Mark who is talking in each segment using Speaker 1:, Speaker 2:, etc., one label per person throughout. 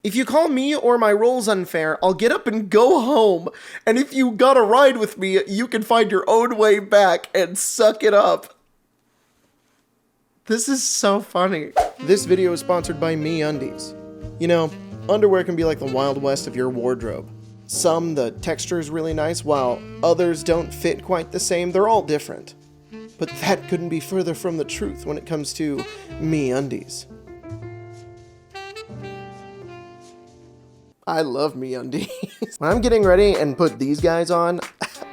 Speaker 1: If you call me or my roles unfair, I'll get up and go home. And if you gotta ride with me, you can find your own way back and suck it up. This is so funny. This video is sponsored by MeUndies. You know, underwear can be like the Wild West of your wardrobe. Some, the texture is really nice, while others don't fit quite the same. They're all different. But that couldn't be further from the truth when it comes to MeUndies. I love MeUndies. When I'm getting ready and put these guys on,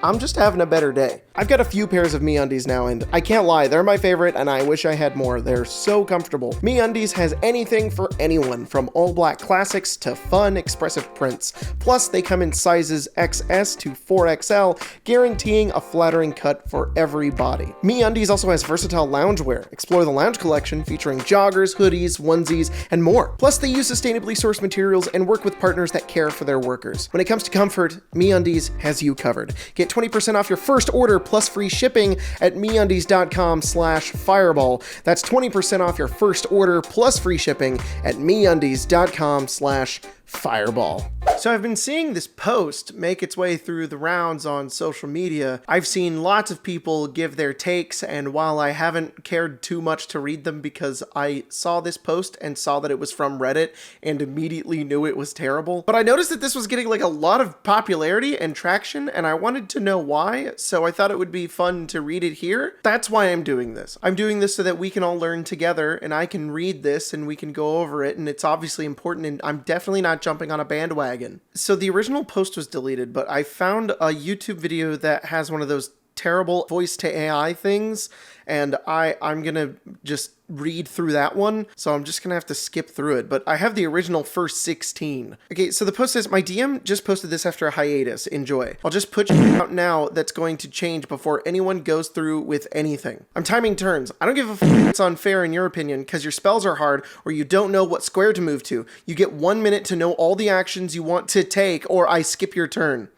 Speaker 1: I'm just having a better day. I've got a few pairs of MeUndies now, and I can't lie, they're my favorite, and I wish I had more. They're so comfortable. MeUndies has anything for anyone, from all black classics to fun, expressive prints. Plus, they come in sizes XS to 4XL, guaranteeing a flattering cut for every body. MeUndies also has versatile loungewear. Explore the lounge collection featuring joggers, hoodies, onesies, and more. Plus, they use sustainably sourced materials and work with partners that care for their workers. When it comes to comfort, MeUndies has you covered. Get 20% off your first order plus free shipping at MeUndies.com/fireball. That's 20% off your first order plus free shipping at MeUndies.com/fireball. So I've been seeing this post make its way through the rounds on social media. I've seen lots of people give their takes, and while I haven't cared too much to read them because I saw this post and saw that it was from Reddit and immediately knew it was terrible, but I noticed that this was getting like a lot of popularity and traction, and I wanted to know why, so I thought it would be fun to read it here. That's why I'm doing this. I'm doing this so that we can all learn together, and I can read this and we can go over it, and it's obviously important, and I'm definitely not jumping on a bandwagon. So the original post was deleted, but I found a YouTube video that has one of those terrible voice to AI things, and I'm gonna just read through that one, so I'm just gonna have to skip through it, but I have the original first 16. Okay, so the post says, my DM just posted this after a hiatus, enjoy. I'll just put you out now that's going to change before anyone goes through with anything. I'm timing turns. I don't give a f it's unfair in your opinion, because your spells are hard, or you don't know what square to move to. You get 1 minute to know all the actions you want to take, or I skip your turn.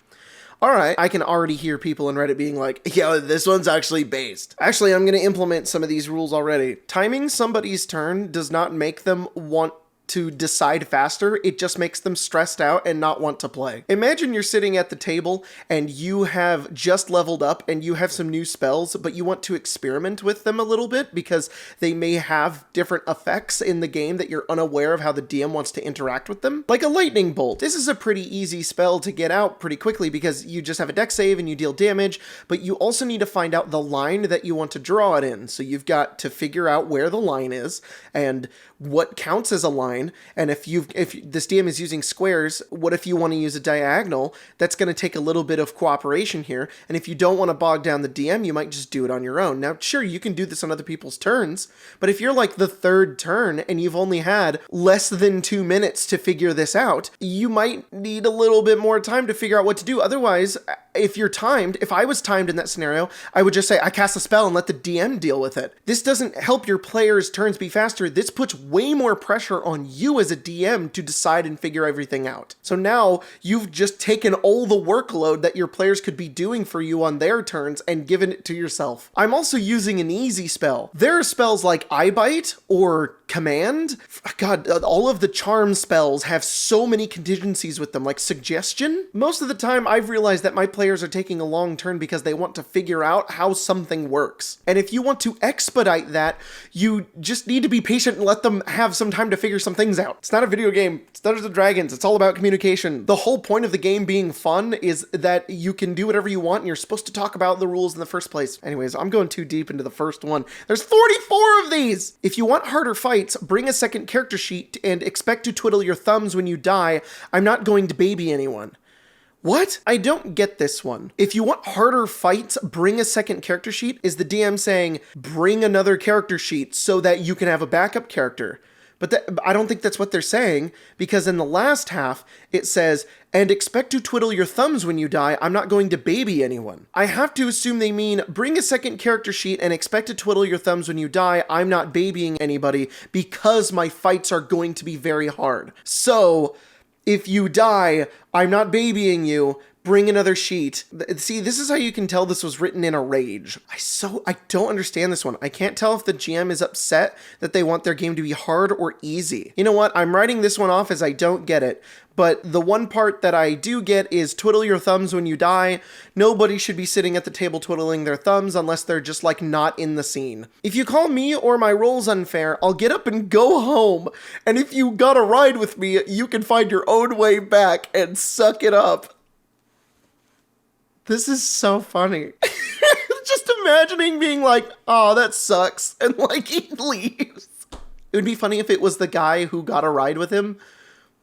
Speaker 1: Alright, I can already hear people in Reddit being like, yo, this one's actually based. Actually, I'm gonna implement some of these rules already. Timing somebody's turn does not make them want to decide faster, it just makes them stressed out and not want to play. Imagine you're sitting at the table and you have just leveled up and you have some new spells, but you want to experiment with them a little bit because they may have different effects in the game that you're unaware of how the DM wants to interact with them. Like a lightning bolt. This is a pretty easy spell to get out pretty quickly because you just have a dex save and you deal damage, but you also need to find out the line that you want to draw it in. So you've got to figure out where the line is and what counts as a line. And if this DM is using squares, what if you want to use a diagonal? That's going to take a little bit of cooperation here. And if you don't want to bog down the DM, you might just do it on your own. Now, sure, you can do this on other people's turns, but if you're like the third turn and you've only had less than 2 minutes to figure this out, you might need a little bit more time to figure out what to do. Otherwise, if I was timed in that scenario, I would just say, I cast a spell and let the DM deal with it. This doesn't help your players' turns be faster. This puts way more pressure on you as a DM to decide and figure everything out. So now you've just taken all the workload that your players could be doing for you on their turns and given it to yourself. I'm also using an easy spell. There are spells like Eye Bite or Command. God, all of the charm spells have so many contingencies with them, like Suggestion. Most of the time I've realized that my players are taking a long turn because they want to figure out how something works. And if you want to expedite that, you just need to be patient and let them have some time to figure some things out. It's not a video game. It's Dungeons and Dragons. It's all about communication. The whole point of the game being fun is that you can do whatever you want and you're supposed to talk about the rules in the first place. Anyways, I'm going too deep into the first one. There's 44 of these! If you want harder fights, bring a second character sheet and expect to twiddle your thumbs when you die. I'm not going to baby anyone. What? I don't get this one. If you want harder fights, bring a second character sheet. Is the DM saying, bring another character sheet so that you can have a backup character? But I don't think that's what they're saying, because in the last half, it says, and expect to twiddle your thumbs when you die. I'm not going to baby anyone. I have to assume they mean, bring a second character sheet and expect to twiddle your thumbs when you die. I'm not babying anybody because my fights are going to be very hard. So, if you die, I'm not babying you. bring another sheet. See, this is how you can tell this was written in a rage. I don't understand this one. I can't tell if the GM is upset that they want their game to be hard or easy. You know what? I'm writing this one off as I don't get it. But the one part that I do get is twiddle your thumbs when you die. Nobody should be sitting at the table twiddling their thumbs unless they're just like not in the scene. If you call me or my rolls unfair, I'll get up and go home. And if you gotta ride with me, you can find your own way back and suck it up. This is so funny. Just imagining being like, oh, that sucks. And like he leaves. It would be funny if it was the guy who got a ride with him.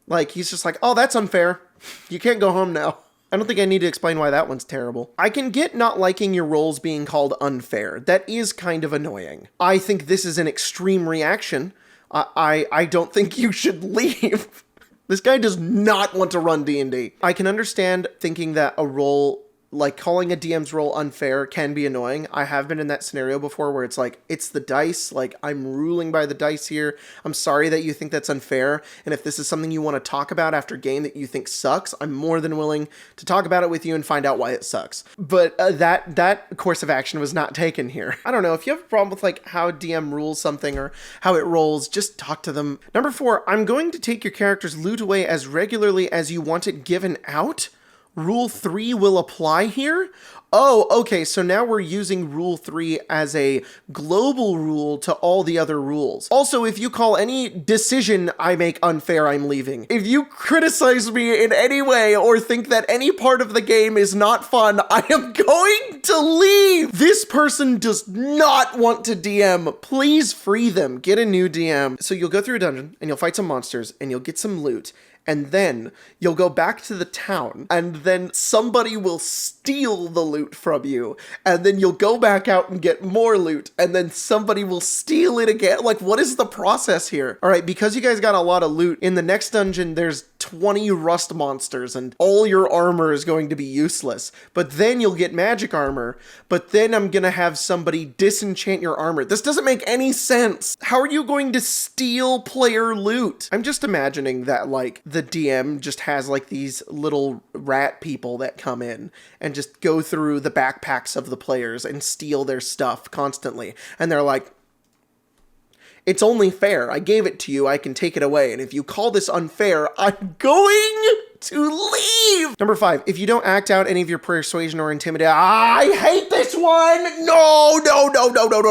Speaker 1: Like, he's just like, oh, that's unfair. You can't go home now. I don't think I need to explain why that one's terrible. I can get not liking your rolls being called unfair. That is kind of annoying. I think this is an extreme reaction. I don't think you should leave. This guy does not want to run D&D. I can understand thinking that a roll, like calling a DM's roll unfair, can be annoying. I have been in that scenario before where it's like, it's the dice, like I'm ruling by the dice here. I'm sorry that you think that's unfair. And if this is something you want to talk about after game that you think sucks, I'm more than willing to talk about it with you and find out why it sucks. But that course of action was not taken here. I don't know, if you have a problem with like how DM rules something or how it rolls, just talk to them. Number 4, I'm going to take your character's loot away as regularly as you want it given out. Rule 3 will apply here? Oh, okay, so now we're using Rule 3 as a global rule to all the other rules. Also, if you call any decision I make unfair, I'm leaving. If you criticize me in any way or think that any part of the game is not fun, I am going to leave! This person does not want to DM. Please free them. Get a new DM. So you'll go through a dungeon, and you'll fight some monsters, and you'll get some loot. And then you'll go back to the town, and then somebody will steal the loot from you, and then you'll go back out and get more loot, and then somebody will steal it again. Like, what is the process here? All right, because you guys got a lot of loot, in the next dungeon, there's 20 rust monsters, and all your armor is going to be useless. But then you'll get magic armor, but then I'm gonna have somebody disenchant your armor. This doesn't make any sense. How are you going to steal player loot? I'm just imagining that, like, the DM just has like these little rat people that come in and just go through the backpacks of the players and steal their stuff constantly. And they're like, it's only fair. I gave it to you. I can take it away. And if you call this unfair, I'm going to leave. Number 5, if you don't act out any of your persuasion or intimidation, I hate this one. No.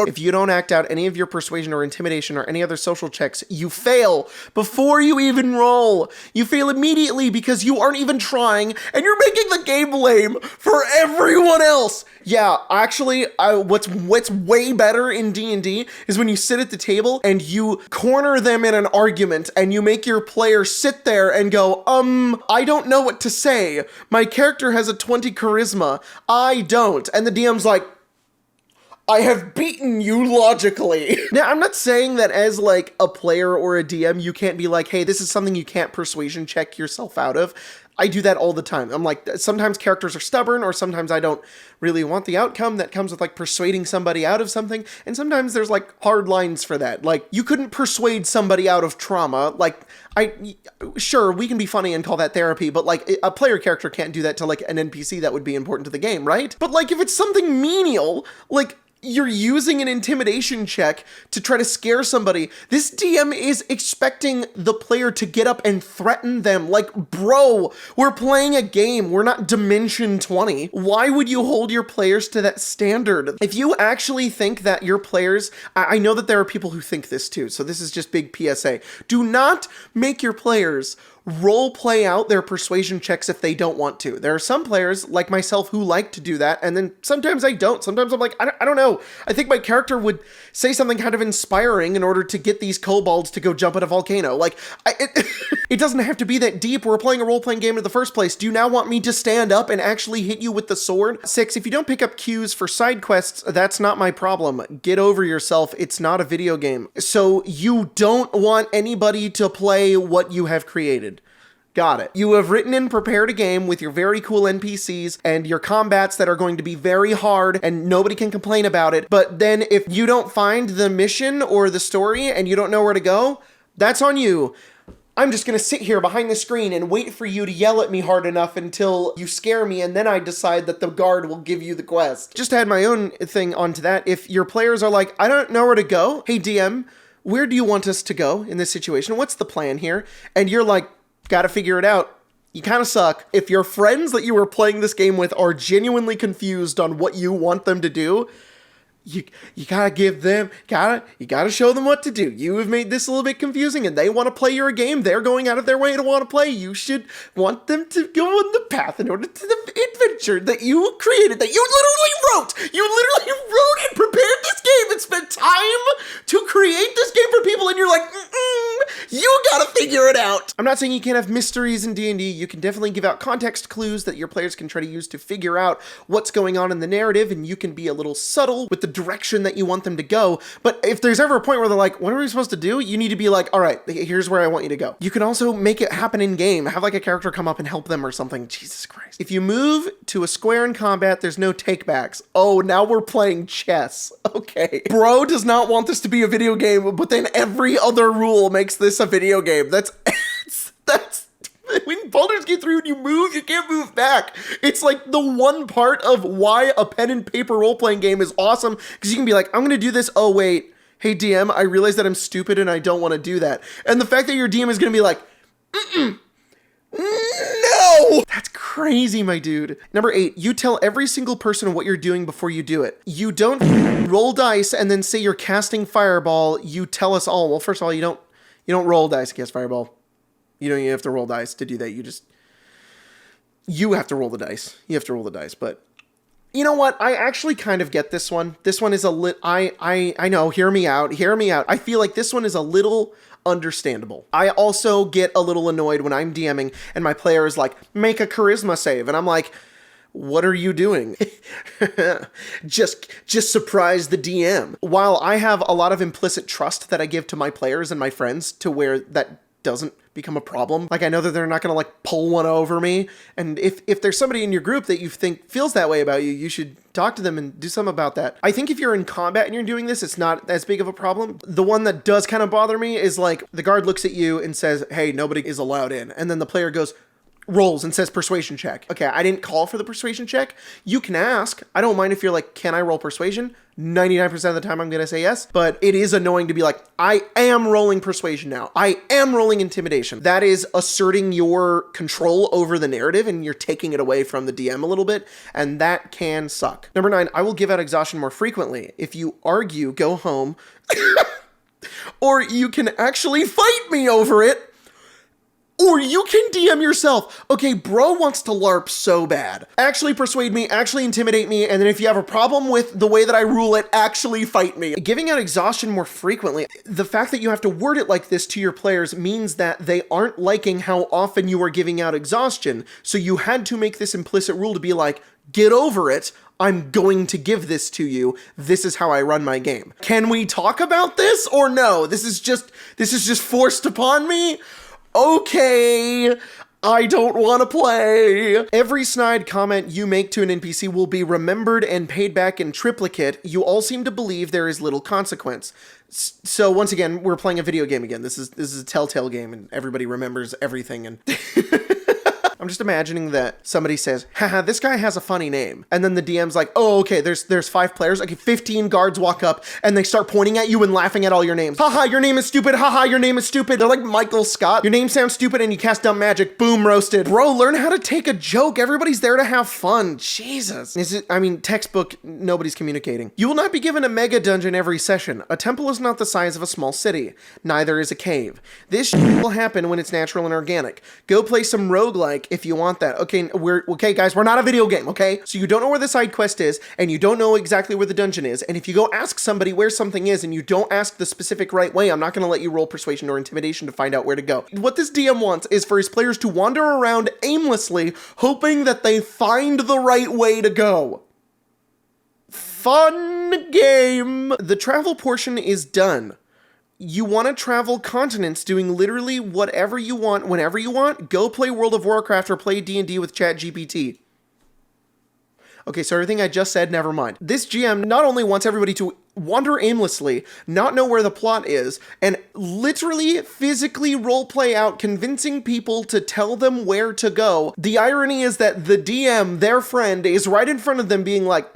Speaker 1: If you don't act out any of your persuasion or intimidation or any other social checks, you fail before you even roll. You fail immediately because you aren't even trying and you're making the game lame for everyone else. Yeah, actually, what's way better in D&D is when you sit at the table and you corner them in an argument and you make your player sit there and go, I don't know what to say. My character has a 20 charisma. I don't. And the DM's like, I have beaten you logically. Now, I'm not saying that as like a player or a DM, you can't be like, hey, this is something you can't persuasion check yourself out of. I do that all the time. I'm like, sometimes characters are stubborn, or sometimes I don't really want the outcome that comes with like persuading somebody out of something. And sometimes there's like hard lines for that. Like, you couldn't persuade somebody out of trauma. Like, sure, we can be funny and call that therapy, but like a player character can't do that to like an NPC that would be important to the game, right? But like if it's something menial, like you're using an intimidation check to try to scare somebody, this DM is expecting the player to get up and threaten them. Like, bro, we're playing a game. We're not Dimension 20. Why would you hold your players to that standard? If you actually think that your players, I know that there are people who think this too, so this is just big PSA. Do not make your players role play out their persuasion checks if they don't want to. There are some players like myself who like to do that, and then sometimes I don't. Sometimes I'm like, I don't know. I think my character would say something kind of inspiring in order to get these kobolds to go jump at a volcano. Like, it doesn't have to be that deep. We're playing a role-playing game in the first place. Do you now want me to stand up and actually hit you with the sword? 6, if you don't pick up cues for side quests, that's not my problem. Get over yourself. It's not a video game. So you don't want anybody to play what you have created. Got it. You have written and prepared a game with your very cool NPCs and your combats that are going to be very hard and nobody can complain about it. But then if you don't find the mission or the story and you don't know where to go, that's on you. I'm just gonna sit here behind the screen and wait for you to yell at me hard enough until you scare me, and then I decide that the guard will give you the quest. Just to add my own thing onto that, if your players are like, I don't know where to go, hey DM, where do you want us to go in this situation? What's the plan here? And you're like, gotta figure it out. You kind of suck. If your friends that you were playing this game with are genuinely confused on what you want them to do, you gotta give them, you gotta show them what to do. You have made this a little bit confusing and they want to play your game. They're going out of their way to want to play. You should want them to go on the path in order to the adventure that you created, that you literally wrote. You literally wrote and prepared this game and spent time to create this game for people, and you're like, you gotta figure it out. I'm not saying you can't have mysteries in D&D. You can definitely give out context clues that your players can try to use to figure out what's going on in the narrative, and you can be a little subtle with the direction that you want them to go. But if there's ever a point where they're like, what are we supposed to do? You need to be like, all right, here's where I want you to go. You can also make it happen in game. Have like a character come up and help them or something. Jesus Christ. If you move to a square in combat, there's no takebacks. Oh, now we're playing chess. Okay. Bro does not want this to be a video game, but then every other rule makes this a video game. That's when Baldur's Gate 3, when you move, you can't move back. It's like the one part of why a pen and paper role-playing game is awesome, because you can be like, I'm going to do this. Oh, wait. Hey, DM, I realize that I'm stupid and I don't want to do that. And the fact that your DM is going to be like, no! That's crazy, my dude. Number 8, you tell every single person what you're doing before you do it. You don't roll dice and then say you're casting Fireball. You tell us all. Well, first of all, you don't roll dice to cast Fireball. You don't even have to roll dice to do that. You have to roll the dice. You have to roll the dice. But you know what? I actually kind of get this one. This one is I know, hear me out. I feel like this one is a little understandable. I also get a little annoyed when I'm DMing and my player is like, make a charisma save. And I'm like, what are you doing? just surprise the DM. While I have a lot of implicit trust that I give to my players and my friends to where that doesn't become a problem. Like, I know that they're not going to like pull one over me. And if there's somebody in your group that you think feels that way about you, you should talk to them and do something about that. I think if you're in combat and you're doing this, it's not as big of a problem. The one that does kind of bother me is like the guard looks at you and says, hey, nobody is allowed in. And then the player rolls and says persuasion check. Okay, I didn't call for the persuasion check. You can ask. I don't mind if you're like, can I roll persuasion? 99% of the time I'm going to say yes, but it is annoying to be like, I am rolling persuasion now. I am rolling intimidation. That is asserting your control over the narrative and you're taking it away from the DM a little bit, and that can suck. Number 9, I will give out exhaustion more frequently. If you argue, go home, or you can actually fight me over it. Or you can DM yourself. Okay, bro wants to LARP so bad. Actually persuade me, actually intimidate me, and then if you have a problem with the way that I rule it, actually fight me. Giving out exhaustion more frequently, the fact that you have to word it like this to your players means that they aren't liking how often you are giving out exhaustion. So you had to make this implicit rule to be like, get over it. I'm going to give this to you. This is how I run my game. Can we talk about this or no? This is just forced upon me? Okay, I don't want to play. Every snide comment you make to an NPC will be remembered and paid back in triplicate. You all seem to believe there is little consequence. So once again, we're playing a video game again. This is a Telltale game and everybody remembers everything. And I'm just imagining that somebody says, haha, this guy has a funny name. And then the DM's like, oh, okay, there's 5 players. Okay, 15 guards walk up and they start pointing at you and laughing at all your names. Haha, your name is stupid. Haha, your name is stupid. They're like Michael Scott. Your name sounds stupid and you cast dumb magic. Boom, roasted. Bro, learn how to take a joke. Everybody's there to have fun. Jesus. Textbook, nobody's communicating. You will not be given a mega dungeon every session. A temple is not the size of a small city. Neither is a cave. This will happen when it's natural and organic. Go play some roguelike if you want that. Okay, guys, we're not a video game, okay? So you don't know where the side quest is, and you don't know exactly where the dungeon is, and if you go ask somebody where something is, and you don't ask the specific right way, I'm not gonna let you roll persuasion or intimidation to find out where to go. What this DM wants is for his players to wander around aimlessly, hoping that they find the right way to go. Fun game! The travel portion is done. You want to travel continents doing literally whatever you want, whenever you want, go play World of Warcraft or play D&D with ChatGPT. Okay, so everything I just said, never mind. This GM not only wants everybody to wander aimlessly, not know where the plot is, and literally physically roleplay out convincing people to tell them where to go. The irony is that the DM, their friend, is right in front of them being like,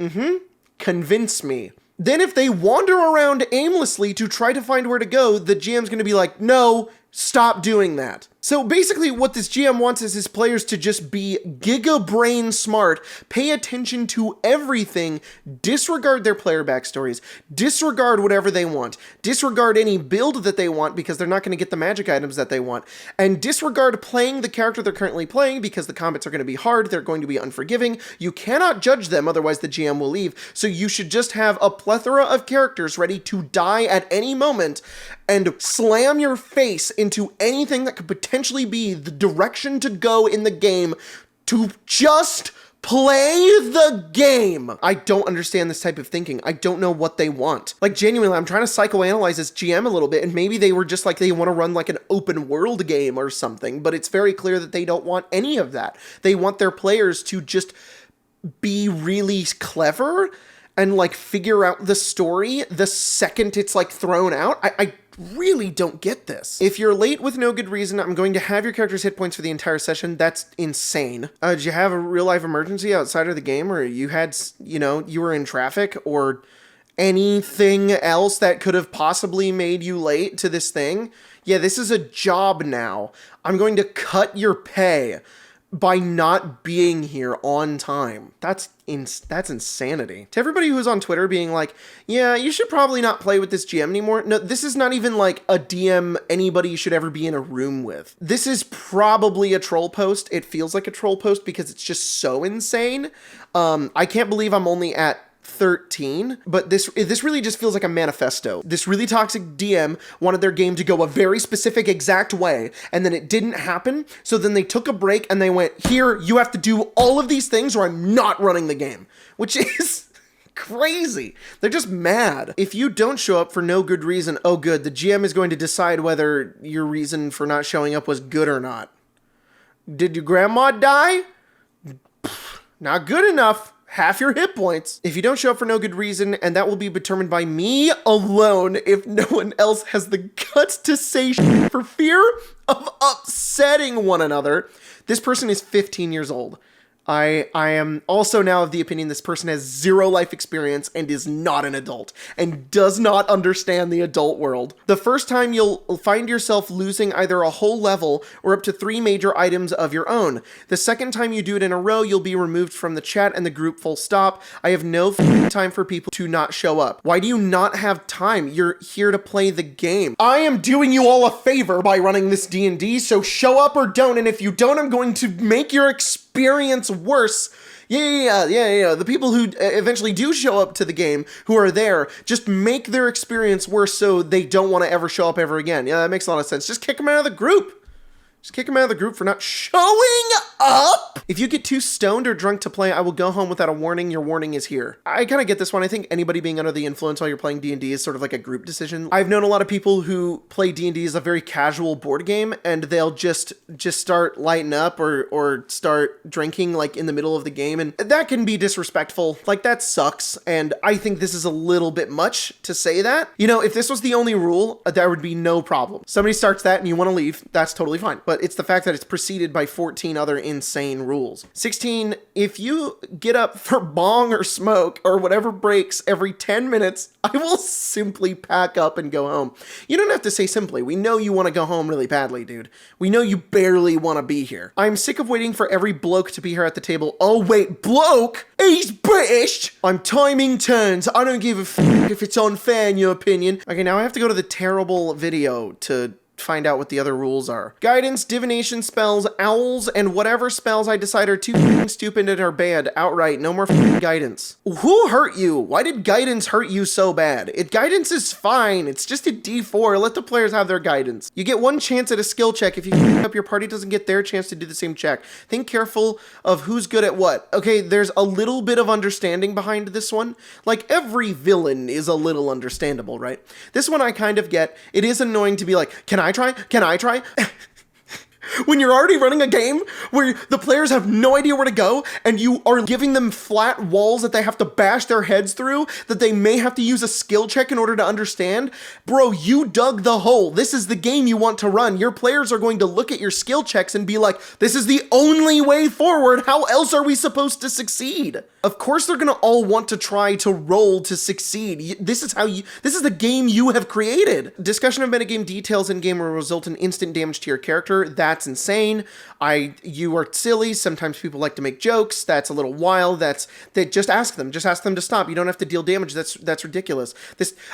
Speaker 1: convince me. Then if they wander around aimlessly to try to find where to go, the GM's gonna be like, no, stop doing that. So basically what this GM wants is his players to just be giga brain smart, pay attention to everything, disregard their player backstories, disregard whatever they want, disregard any build that they want because they're not going to get the magic items that they want, and disregard playing the character they're currently playing because the combats are going to be hard, they're going to be unforgiving. You cannot judge them, otherwise the GM will leave. So you should just have a plethora of characters ready to die at any moment and slam your face into anything that could potentially be the direction to go in the game to just play the game. I don't understand this type of thinking. I don't know what they want. Like, genuinely, I'm trying to psychoanalyze this GM a little bit, and maybe they were just like, they want to run like an open world game or something, but it's very clear that they don't want any of that. They want their players to just be really clever and like figure out the story the second it's like thrown out. I really don't get this. If you're late with no good reason, I'm going to have your character's hit points for the entire session. That's insane. Did you have a real life emergency outside of the game, or you had, you were in traffic, or anything else that could have possibly made you late to this thing? Yeah, this is a job now. I'm going to cut your pay by not being here on time. That's insanity. To everybody who's on Twitter being like, yeah, you should probably not play with this GM anymore. No, this is not even like a DM anybody should ever be in a room with. This is probably a troll post. It feels like a troll post because it's just so insane. I can't believe I'm only at 13, but this really just feels like a manifesto. This really toxic DM wanted their game to go a very specific exact way, and then it didn't happen, so then they took a break and they went, here, you have to do all of these things or I'm not running the game, which is crazy. They're just mad. If you don't show up for no good reason, oh good, the GM is going to decide whether your reason for not showing up was good or not. Did your grandma die? Not good enough. Half your hit points. If you don't show up for no good reason, and that will be determined by me alone if no one else has the guts to say shit for fear of upsetting one another. This person is 15 years old. I am also now of the opinion this person has zero life experience and is not an adult and does not understand the adult world. The first time you'll find yourself losing either a whole level or up to 3 major items of your own. The second time you do it in a row, you'll be removed from the chat and the group full stop. I have no time for people to not show up. Why do you not have time? You're here to play the game. I am doing you all a favor by running this D&D, so show up or don't, and if you don't, I'm going to make your experience worse. Yeah. The people who eventually do show up to the game, who are there, just make their experience worse so they don't want to ever show up ever again. Yeah, that makes a lot of sense. Just kick them out of the group. Just kick them out of the group for not showing up. If you get too stoned or drunk to play, I will go home without a warning. Your warning is here. I kind of get this one. I think anybody being under the influence while you're playing D&D is sort of like a group decision. I've known a lot of people who play D&D as a very casual board game, and they'll just start lighting up or start drinking like in the middle of the game, and that can be disrespectful. Like, that sucks, and I think this is a little bit much to say that. You know, if this was the only rule, there would be no problem. Somebody starts that and you want to leave, that's totally fine. But it's the fact that it's preceded by 14 other insane rules. 16, if you get up for bong or smoke or whatever breaks every 10 minutes, I will simply pack up and go home. You don't have to say simply. We know you want to go home really badly, dude. We know you barely want to be here. I'm sick of waiting for every bloke to be here at the table. Oh wait, bloke? He's British! I'm timing turns. I don't give a f if it's unfair in your opinion. Okay, now I have to go to the terrible video to find out what the other rules are. Guidance, divination spells, owls, and whatever spells I decide are too stupid and are banned outright. No more guidance. Who hurt you? Why did guidance hurt you so bad? Guidance is fine. It's just a D4. Let the players have their guidance. You get one chance at a skill check. If you up, your party doesn't get their chance to do the same check. Think careful of who's good at what. Okay, there's a little bit of understanding behind this one. Like, every villain is a little understandable, right? This one I kind of get. It is annoying to be like, can I try? Can I try? When you're already running a game where the players have no idea where to go and you are giving them flat walls that they have to bash their heads through, that they may have to use a skill check in order to understand, bro, you dug the hole. This is the game you want to run. Your players are going to look at your skill checks and be like, this is the only way forward. How else are we supposed to succeed? Of course they're going to all want to try to roll to succeed. This is the game you have created. Discussion of metagame details in game will result in instant damage to your character. That's insane. You are silly. Sometimes people like to make jokes. That's a little wild. Just ask them to stop. You don't have to deal damage. That's ridiculous.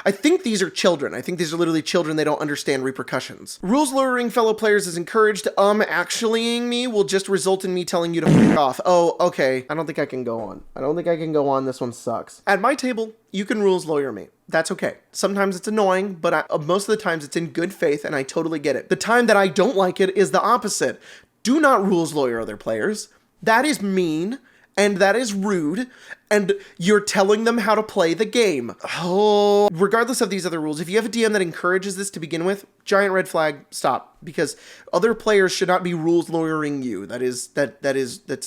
Speaker 1: I think these are children. I think these are literally children. They don't understand repercussions. Rules lowering fellow players is encouraged. Actuallying me will just result in me telling you to f*** off. Oh, okay. I don't think I can go on. This one sucks. At my table, you can rules lawyer me. That's okay. Sometimes it's annoying, but most of the times it's in good faith and I totally get it. The time that I don't like it is the opposite. Do not rules lawyer other players. That is mean and that is rude and you're telling them how to play the game. Oh, regardless of these other rules, if you have a DM that encourages this to begin with, giant red flag, stop. Because other players should not be rules lawyering you. That's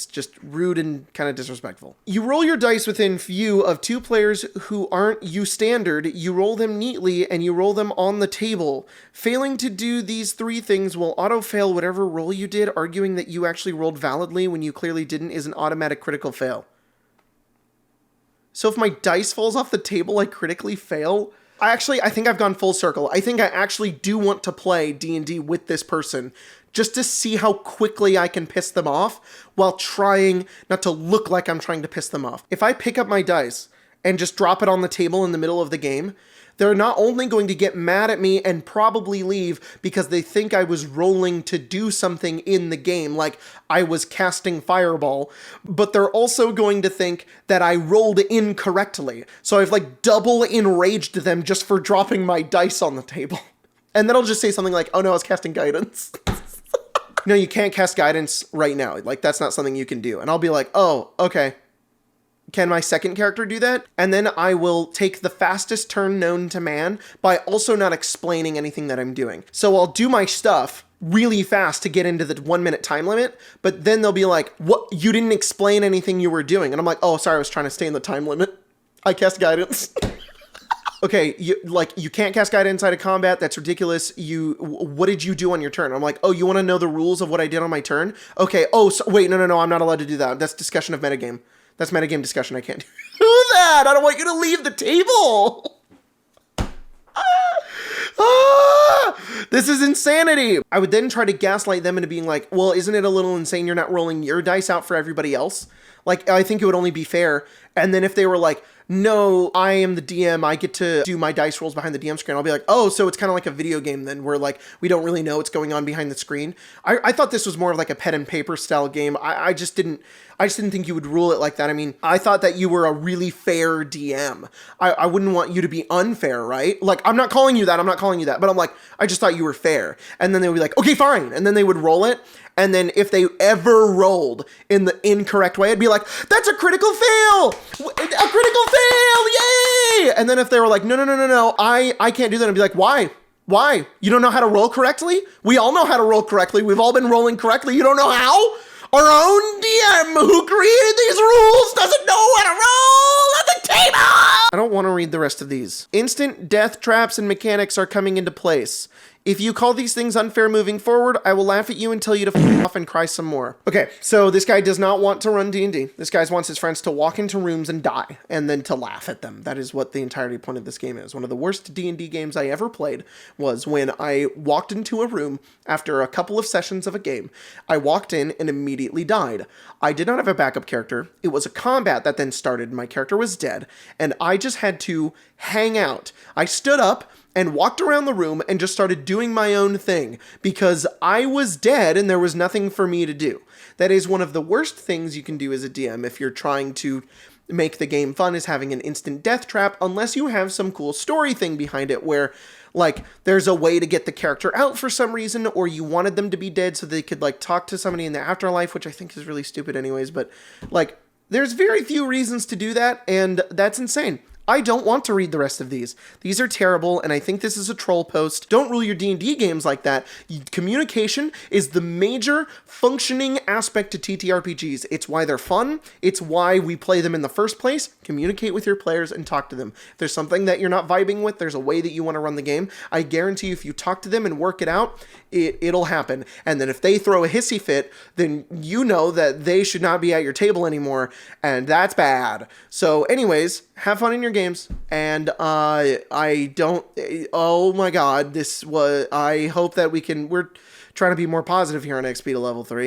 Speaker 1: just rude and kind of disrespectful. You roll your dice within view of two players who aren't you standard. You roll them neatly and you roll them on the table. Failing to do these three things will auto-fail whatever roll you did. Arguing that you actually rolled validly when you clearly didn't is an automatic critical fail. So if my dice falls off the table, I critically fail? I think I've gone full circle. I think I actually do want to play D&D with this person just to see how quickly I can piss them off while trying not to look like I'm trying to piss them off. If I pick up my dice and just drop it on the table in the middle of the game, they're not only going to get mad at me and probably leave because they think I was rolling to do something in the game, like I was casting Fireball, but they're also going to think that I rolled incorrectly. So I've like double enraged them just for dropping my dice on the table. And then I'll just say something like, oh no, I was casting Guidance. No, you can't cast Guidance right now. Like that's not something you can do. And I'll be like, oh, okay. Can my second character do that? And then I will take the fastest turn known to man by also not explaining anything that I'm doing. So I'll do my stuff really fast to get into the 1 minute time limit, but then they'll be like, what? You didn't explain anything you were doing. And I'm like, oh, sorry, I was trying to stay in the time limit. I cast Guidance. Okay, you can't cast Guidance inside of combat. That's ridiculous. What did you do on your turn? I'm like, oh, you want to know the rules of what I did on my turn? Okay, oh, so, wait, no, I'm not allowed to do that. That's discussion of metagame. That's metagame discussion. I can't do that. I don't want you to leave the table. This is insanity. I would then try to gaslight them into being like, well, isn't it a little insane you're not rolling your dice out for everybody else? Like, I think it would only be fair. And then if they were like, no, I am the DM, I get to do my dice rolls behind the DM screen, I'll be like, oh, so it's kind of like a video game then, where like, we don't really know what's going on behind the screen. I thought this was more of like a pen and paper style game. I just didn't think you would rule it like that. I mean, I thought that you were a really fair DM. I wouldn't want you to be unfair, right? Like, I'm not calling you that, but I'm like, I just thought you were fair. And then they would be like, okay, fine. And then they would roll it. And then if they ever rolled in the incorrect way, I'd be like, that's a critical fail! A critical fail! Yay! And then if they were like, no, I can't do that, I'd be like, why? Why? You don't know how to roll correctly? We all know how to roll correctly. We've all been rolling correctly. You don't know how? Our own DM who created these rules doesn't know how to roll at the table! I don't want to read the rest of these. Instant death traps and mechanics are coming into place. If you call these things unfair moving forward, I will laugh at you and tell you to f*** off and cry some more. Okay, so this guy does not want to run D&D. This guy wants his friends to walk into rooms and die, and then to laugh at them. That is what the entirety point of this game is. One of the worst D&D games I ever played was when I walked into a room after a couple of sessions of a game. I walked in and immediately died. I did not have a backup character. It was a combat that then started. My character was dead, and I just had to hang out. I stood up and walked around the room and just started doing my own thing because I was dead and there was nothing for me to do. That is one of the worst things you can do as a DM if you're trying to make the game fun, is having an instant death trap, unless you have some cool story thing behind it where like there's a way to get the character out for some reason, or you wanted them to be dead so they could like talk to somebody in the afterlife, which I think is really stupid anyways, but like there's very few reasons to do that, and that's insane. I don't want to read the rest of these. These are terrible, and I think this is a troll post. Don't rule your D&D games like that. Communication is the major functioning aspect to TTRPGs. It's why they're fun. It's why we play them in the first place. Communicate with your players and talk to them. If there's something that you're not vibing with, there's a way that you want to run the game. I guarantee you, if you talk to them and work it out, it'll happen. And then if they throw a hissy fit, then you know that they should not be at your table anymore, and that's bad. So anyways, have fun in your games, and I don't, oh my god, I hope that we're trying to be more positive here on XP to level 3.